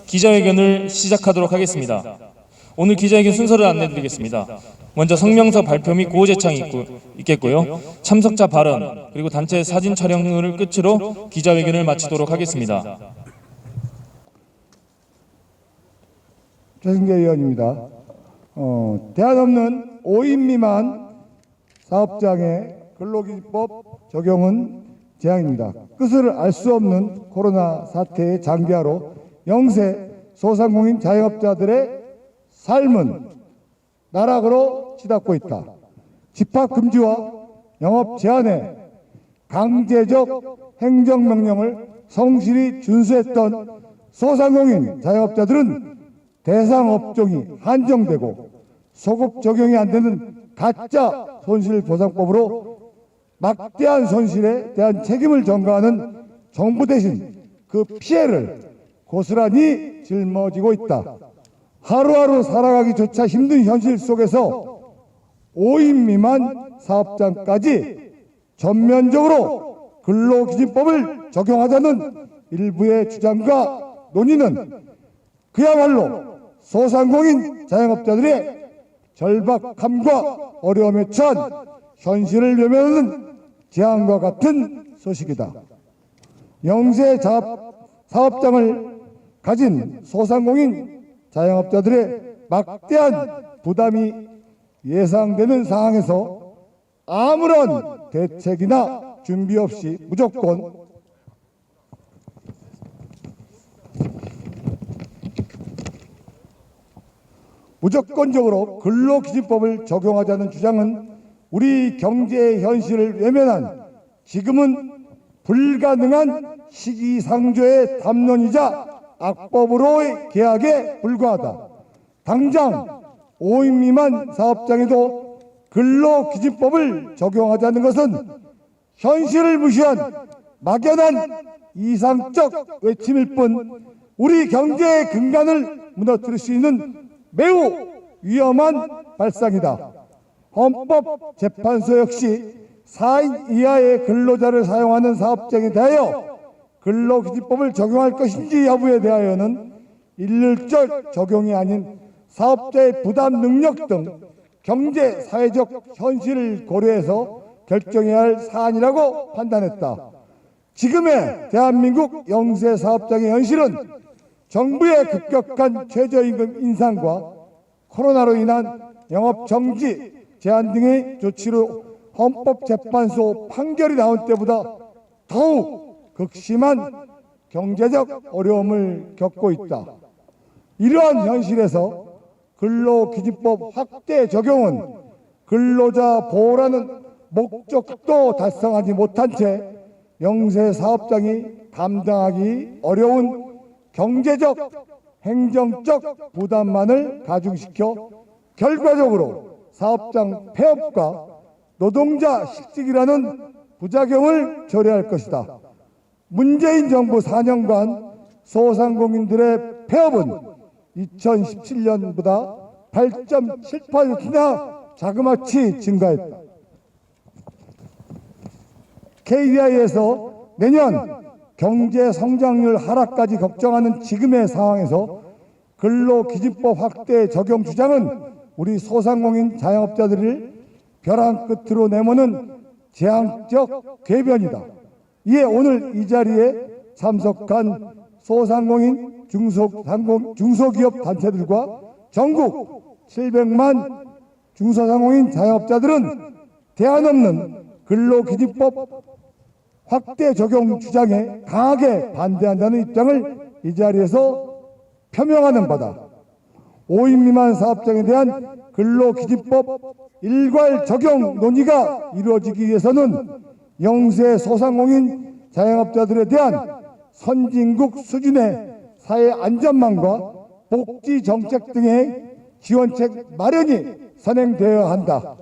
기자회견을 시작하도록 하겠습니다. 오늘 기자회견 순서를 안내드리겠습니다. 먼저 성명서 발표 및 구호 제창이 있겠고요. 참석자 발언 그리고 단체 사진 촬영을 끝으로 기자회견을 마치도록 하겠습니다. 최승재 의원입니다. 대안 없는 5인 미만 사업장의 근로기준법 적용은 재앙입니다. 끝을 알 수 없는 코로나 사태의 장기화로 영세 소상공인 자영업자들의 삶은 나락으로 치닫고 있다. 집합 금지와 영업 제한에 강제적 행정명령을 성실히 준수했던 소상공인 자영업자들은 대상 업종이 한정되고 소급 적용이 안 되는 가짜 손실보상법으로 막대한 손실에 대한 책임을 전가하는 정부 대신 그 피해를 고스란히 짊어지고 있다. 하루하루 살아가기조차 힘든 현실 속에서 5인 미만 사업장까지 전면적으로 근로기준법을 적용하자는 일부의 주장과 논의는 그야말로 소상공인 자영업자들의 절박함과 어려움에 처한 현실을 외면하는 재앙과 같은 소식이다. 영세 사업장을 가진 소상공인 자영업자들의 막대한 부담이 예상되는 상황에서 아무런 대책이나 준비 없이 무조건적으로 근로기준법을 적용하자는 주장은 우리 경제의 현실을 외면한 지금은 불가능한 시기상조의 담론이자 악법으로의 계약에 불과하다. 당장 5인 미만 사업장에도 근로기준법을 적용하자는 것은 현실을 무시한 막연한 이상적 외침일 뿐 우리 경제의 근간을 무너뜨릴 수 있는 매우 위험한 발상이다. 헌법재판소 역시 4인 이하의 근로자를 사용하는 사업장에 대하여 근로기준법을 적용할 것인지 여부에 대하여는 일률적 적용이 아닌 사업자의 부담 능력 등 경제, 사회적 현실을 고려해서 결정해야 할 사안이라고 판단했다. 지금의 대한민국 영세 사업장의 현실은 정부의 급격한 최저임금 인상과 코로나로 인한 영업 정지, 제한 등의 조치로 헌법재판소 판결이 나온 때보다 더욱 극심한 경제적 어려움을 겪고 있다. 이러한 현실에서 근로기준법 확대 적용은 근로자 보호라는 목적도 달성하지 못한 채 영세 사업장이 감당하기 어려운 경제적, 행정적 부담만을 가중시켜 결과적으로 사업장 폐업과 노동자 실직이라는 부작용을 초래할 것이다. 문재인 정부 4년간 소상공인들의 폐업은 2017년보다 8.7%나 자그마치 증가했다. KDI에서 내년 경제 성장률 하락까지 걱정하는 지금의 상황에서 근로기준법 확대 적용 주장은 우리 소상공인 자영업자들을 벼랑 끝으로 내모는 재앙적 궤변이다. 이에 오늘 이 자리에 참석한 소상공인 중소기업 단체들과 전국 700만 중소상공인 자영업자들은 대안 없는 근로기준법 확대 적용 주장에 강하게 반대한다는 입장을 이 자리에서 표명하는 바다. 5인 미만 사업장에 대한 근로기준법 일괄 적용 논의가 이루어지기 위해서는 영세 소상공인 자영업자들에 대한 선진국 수준의 사회 안전망과 복지 정책 등의 지원책 마련이 선행되어야 한다.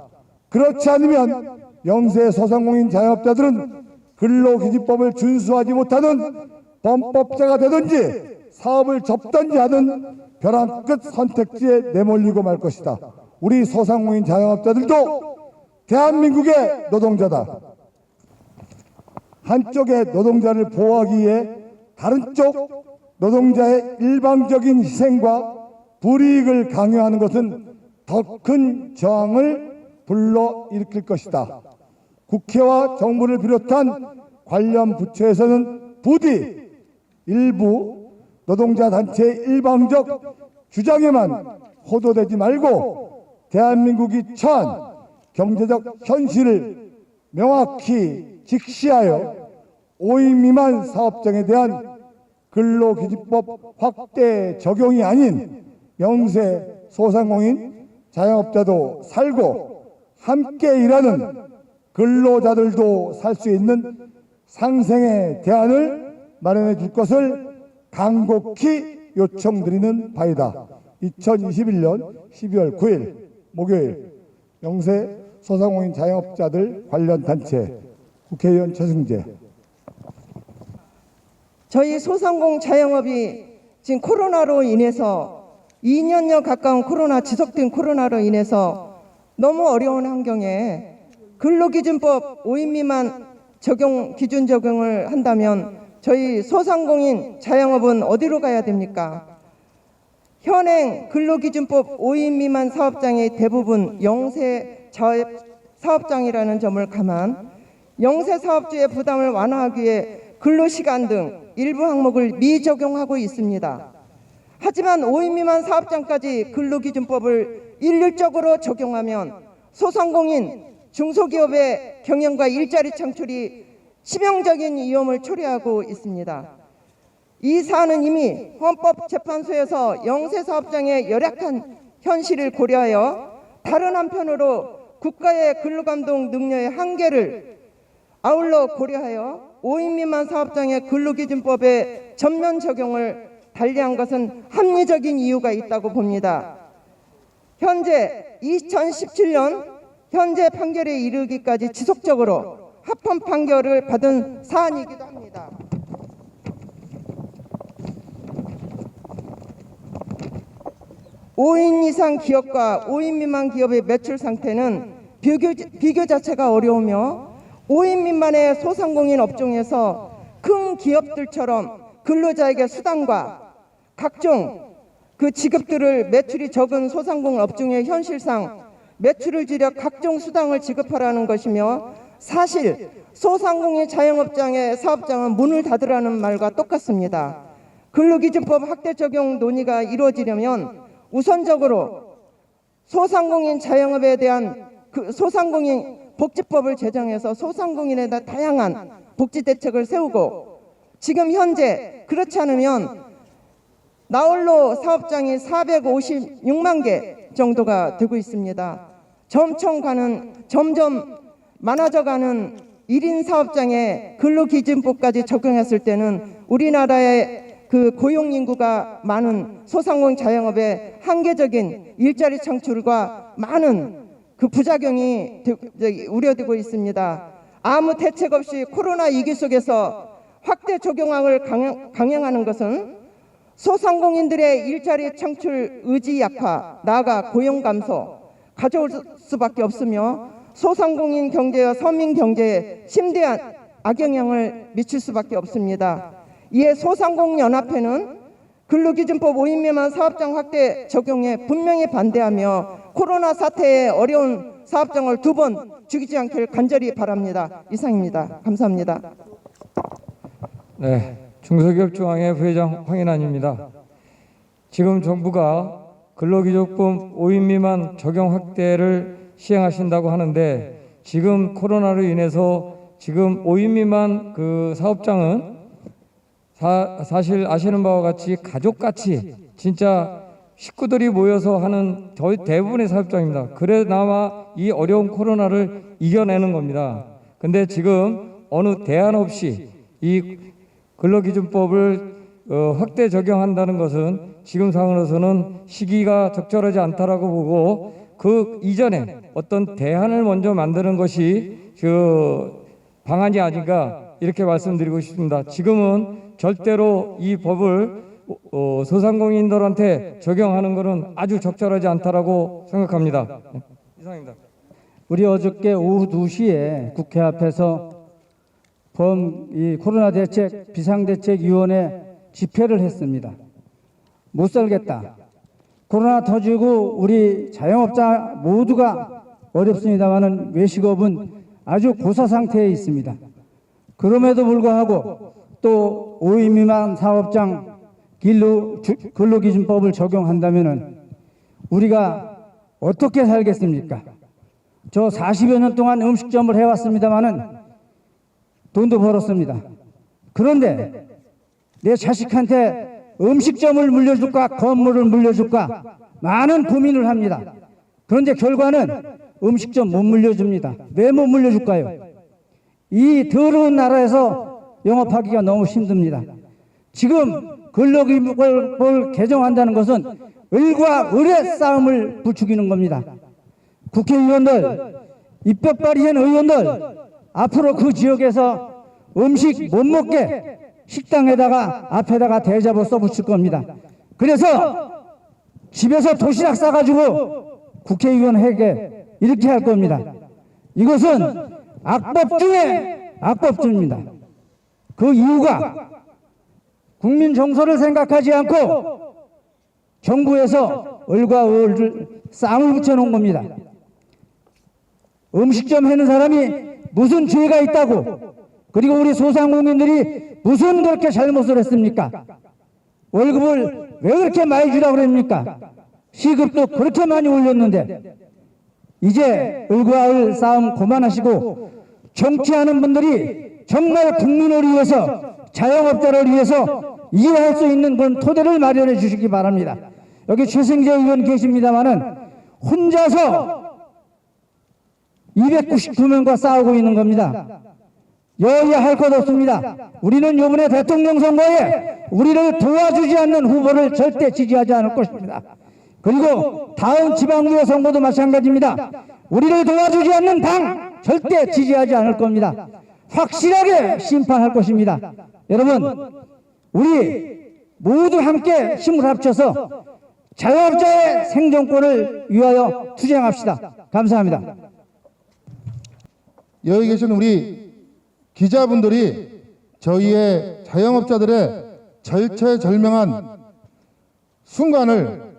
그렇지 않으면 영세 소상공인 자영업자들은 근로기준법을 준수하지 못하는 범법자가 되든지 사업을 접든지 하는 벼랑 끝 선택지에 내몰리고 말 것이다. 우리 소상공인 자영업자들도 대한민국의 노동자다. 한쪽의 노동자를 보호하기 위해 다른 쪽 노동자의 일방적인 희생과 불이익을 강요하는 것은 더 큰 저항을 불러일으킬 것이다. 국회와 정부를 비롯한 관련 부처에서는 부디 일부 노동자 단체의 일방적 주장에만 호도되지 말고 대한민국이 처한 경제적 현실을 명확히 직시하여 5인 미만 사업장에 대한 근로기준법 확대 적용이 아닌 영세 소상공인 자영업자도 살고 함께 일하는 근로자들도 살 수 있는 상생의 대안을 마련해 줄 것을 간곡히 요청드리는 바이다. 2021년 12월 9일 목요일 영세 소상공인 자영업자들 관련 단체 국회의원 최승재. 저희 소상공 자영업이 지금 코로나로 인해서 2년여 가까운 지속된 코로나로 인해서 너무 어려운 환경에 근로기준법 5인 미만 기준 적용을 한다면 저희 소상공인 자영업은 어디로 가야 됩니까? 현행 근로기준법 5인 미만 사업장의 대부분 영세 사업장이라는 점을 감안 영세 사업주의 부담을 완화하기 위해 근로시간 등 일부 항목을 미적용하고 있습니다. 하지만 5인 미만 사업장까지 근로기준법을 일률적으로 적용하면 소상공인, 중소기업의 경영과 일자리 창출이 치명적인 위험을 초래하고 있습니다. 이 사안은 이미 헌법재판소에서 영세 사업장의 열악한 현실을 고려하여 다른 한편으로 국가의 근로감독 능력의 한계를 아울러 고려하여 5인 미만 사업장의 근로기준법의 전면 적용을 달리한 것은 합리적인 이유가 있다고 봅니다. 현재 2017년 현재 판결에 이르기까지 지속적으로 합헌 판결을 받은 사안이기도 합니다. (5인) 이상 기업과 5인 미만 기업의 매출 상태는 비교 자체가 어려우며 5인 미만의 소상공인 업종에서 큰 기업들처럼 근로자에게 수당과 각종 지급들을 매출이 적은 소상공인 업종의 현실상 매출을 줄여 각종 수당을 지급하라는 것이며 사실 소상공인 자영업장의 사업장은 문을 닫으라는 말과 똑같습니다. 근로기준법 확대 적용 논의가 이루어지려면 우선적으로 소상공인 자영업에 대한 소상공인 복지법을 제정해서 소상공인에 대한 다양한 복지 대책을 세우고 지금 현재 그렇지 않으면 나홀로 사업장이 456만 개 정도가 되고 있습니다. 점점 많아져가는 1인 사업장에 근로기준법까지 적용했을 때는 우리나라의 고용 인구가 많은 소상공인 자영업의 한계적인 일자리 창출과 많은 부작용이 우려되고 있습니다. 아무 대책 없이 코로나 위기 속에서 확대 적용을 강행하는 것은 소상공인들의 일자리 창출 의지 약화, 나아가 고용 감소 가져올 수밖에 없으며 소상공인 경제와 서민 경제에 심대한 악영향을 미칠 수밖에 없습니다. 이에 소상공연합회는 근로기준법 5인 미만 사업장 확대 적용에 분명히 반대하며 코로나 사태에 어려운 사업장을 두 번 죽이지 않기를 간절히 바랍니다. 이상입니다. 감사합니다. 네, 중소기업중앙회 부회장 황인환입니다. 지금 정부가 근로기준법 5인 미만 적용 확대를 시행하신다고 하는데 지금 코로나로 인해서 지금 5인 미만 사업장은 사실 아시는 바와 같이 가족같이 진짜 식구들이 모여서 하는 대부분의 사업장입니다. 그래나마 이 어려운 코로나를 이겨내는 겁니다. 근데 지금 어느 대안 없이 이 근로기준법을 확대 적용한다는 것은 지금 상황으로서는 시기가 적절하지 않다라고 보고 그 이전에 어떤 대안을 먼저 만드는 것이 방안이 아닌가 이렇게 말씀드리고 싶습니다. 지금은 절대로 이 법을 소상공인들한테 적용하는 것은 아주 적절하지 않다라고 생각합니다. 이상입니다. 우리 어저께 오후 2시에 국회 앞에서 이 코로나 대책 비상대책위원회 집회를 했습니다. 못 살겠다. 코로나 터지고 우리 자영업자 모두가 어렵습니다만은 외식업은 아주 고사 상태에 있습니다. 그럼에도 불구하고 또 5인 미만 사업장 근로기준법을 적용한다면은 우리가 어떻게 살겠습니까? 저 40여 년 동안 음식점을 해왔습니다마는 돈도 벌었습니다. 그런데 내 자식한테 음식점을 물려줄까 건물을 물려줄까 많은 고민을 합니다. 그런데 결과는 음식점 못 물려줍니다. 왜 못 물려줄까요? 이 더러운 나라에서 영업하기가 너무 힘듭니다. 지금 근로기준법을 개정한다는 것은 을과 을의 싸움을 부추기는 겁니다. 국회의원들, 입법발의한 의원들, 앞으로 그 지역에서 음식 못 먹게 식당에다가 앞에다가 대잡을 써붙일 겁니다. 그래서 집에서 도시락 싸가지고 국회의원에게 이렇게 할 겁니다. 이것은 악법 중에 악법입니다. 그 이유가 국민 정서를 생각하지 않고 정부에서 을과 을을 쌍을 붙여놓은 겁니다. 음식점 하는 사람이 무슨 죄가 있다고, 그리고 우리 소상공인들이 무슨 그렇게 잘못을 했습니까? 월급을 왜 그렇게 많이 주라고 그럽니까? 시급도 그렇게 많이 올렸는데. 이제 을과 을 싸움 그만하시고 정치하는 분들이 정말 국민을 위해서, 자영업자를 위해서 이해할 수 있는 그런 토대를 마련해 주시기 바랍니다. 여기 최승재 의원 계십니다마는 혼자서 299명과 싸우고 있는 겁니다. 여야 할 것 없습니다. 우리는 이번에 대통령 선거에 우리를 도와주지 않는 후보를 절대 지지하지 않을 것입니다. 그리고 다음 지방의회 선거도 마찬가지입니다. 우리를 도와주지 않는 당 절대 지지하지 않을 겁니다. 확실하게 심판할 것입니다. 여러분, 우리 모두 함께 힘을 합쳐서 자영업자의 생존권을 위하여 투쟁합시다. 감사합니다. 여기 계신 우리 기자분들이 저희의 자영업자들의 절체절명한 순간을,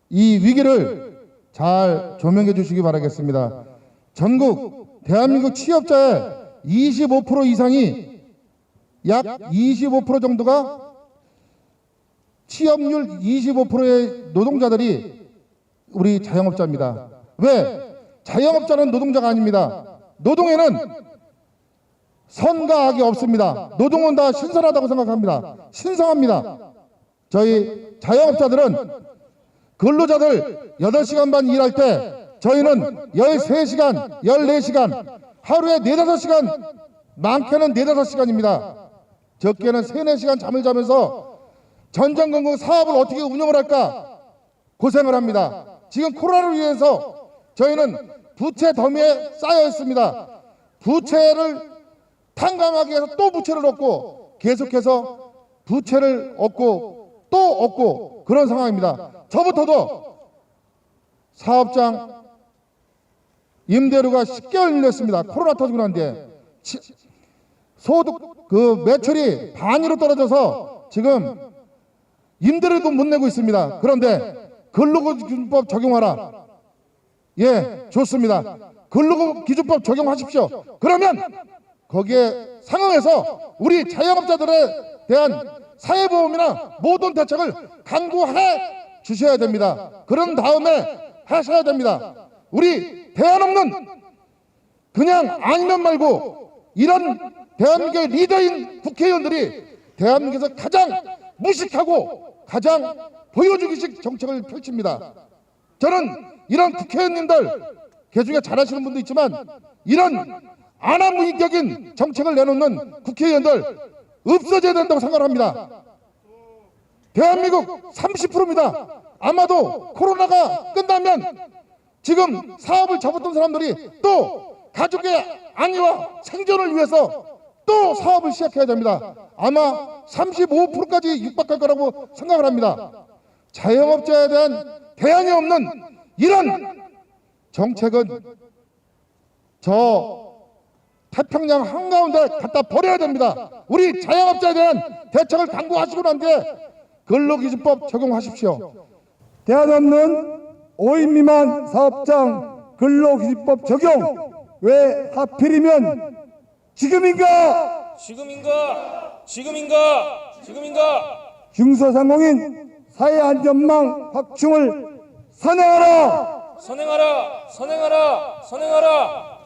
이 위기를 잘 조명해 주시기 바라겠습니다. 전국 대한민국 취업자의 25% 이상이, 약 25% 정도가, 취업률 25%의 노동자들이 우리 자영업자입니다. 왜? 자영업자는 노동자가 아닙니다. 노동에는 선과 악이 없습니다. 노동은 다 신선하다고 생각합니다. 신성합니다. 저희 자영업자들은 근로자들 8시간 반 일할 때 저희는 13시간, 14시간, 하루에 4, 5시간, 많게는 4, 5시간입니다. 적게는 3, 4시간 잠을 자면서 전전긍긍 사업을 어떻게 운영을 할까 고생을 합니다. 지금 코로나를 위해서 저희는 부채 더미에 쌓여 있습니다. 부채를 탕감하기 위해서 또 부채를 얻고, 계속해서 부채를 얻고 또 얻고, 그런 상황입니다. 저부터도 사업장 임대료가 10개월 밀렸습니다. 코로나 터지고 난 뒤에 소득 매출이 반으로 떨어져서 지금 임대료도 못 내고 있습니다. 그런데 근로기준법 적용하라. 예, 좋습니다. 근로기준법 적용하십시오. 그러면 거기에 상응해서 우리 자영업자들에 대한 사회보험이나 모든 대책을 강구해 주셔야 됩니다. 그런 다음에 하셔야 됩니다. 우리 대안 없는, 그냥 아니면 말고, 이런 대한민국의 리더인 국회의원들이 대한민국에서 가장 무식하고 가장 보여주기식 정책을 펼칩니다. 저는 이런 국회의원님들, 그중에 잘하시는 분도 있지만, 이런 안하무인격인 정책을 내놓는 국회의원들 없어져야 된다고 생각합니다. 대한민국 30%입니다. 아마도 코로나가 끝나면 지금 사업을 접었던 사람들이 또 가족의 안위와 생존을 위해서 또 사업을 시작해야 됩니다. 아마 35%까지 육박할 거라고 생각을 합니다. 자영업자에 대한 대안이 없는 이런 정책은 저 태평양 한가운데 갖다 버려야 됩니다. 우리 자영업자에 대한 대책을 강구하시고 난 뒤에 근로기준법 적용하십시오. 대안 없는 5인 미만 사업장 근로기준법 적용 왜 하필이면 지금인가? 지금인가? 중소상공인 사회안전망 확충을 선행하라! 선행하라!